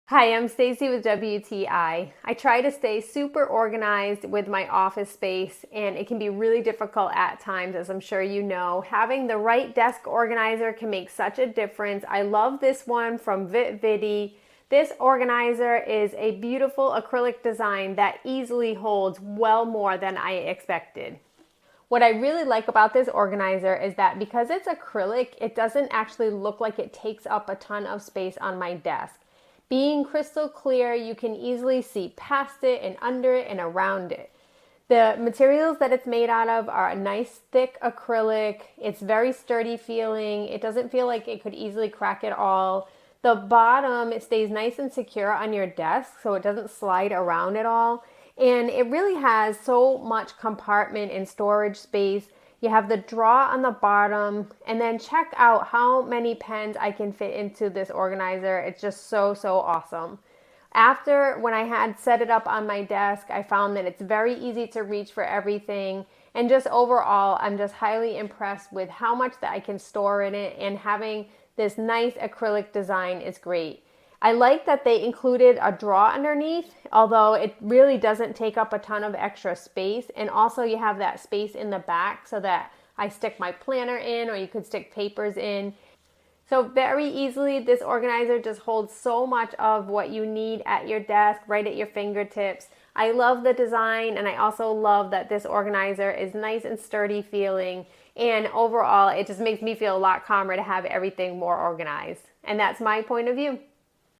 Hi, I'm Stacy with WTI. I try to stay super organized with my office space, and it can be really difficult at times, as I'm sure you know. Having the right desk organizer can make such a difference. I love this one from VITVITI. This organizer is a beautiful acrylic design that easily holds well more than I expected. What I really like about this organizer is that because it's acrylic, it doesn't actually look like it takes up a ton of space on my desk. Being crystal clear, you can easily see past it and under it and around it. The materials that it's made out of are a nice thick acrylic. It's very sturdy feeling. It doesn't feel like it could easily crack at all. The bottom, it stays nice and secure on your desk so it doesn't slide around at all. And it really has so much compartment and storage space. You have the drawer on the bottom, and then check out how many pens I can fit into this organizer. It's just so awesome. When I had set it up on my desk, I found that it's very easy to reach for everything. And just overall, I'm just highly impressed with how much that I can store in it, and having this nice acrylic design is great. I like that they included a drawer underneath, although it really doesn't take up a ton of extra space. And also you have that space in the back so that I stick my planner in, or you could stick papers in. So very easily, this organizer just holds so much of what you need at your desk, right at your fingertips. I love the design, and I also love that this organizer is nice and sturdy feeling. And overall, it just makes me feel a lot calmer to have everything more organized. And that's my point of view.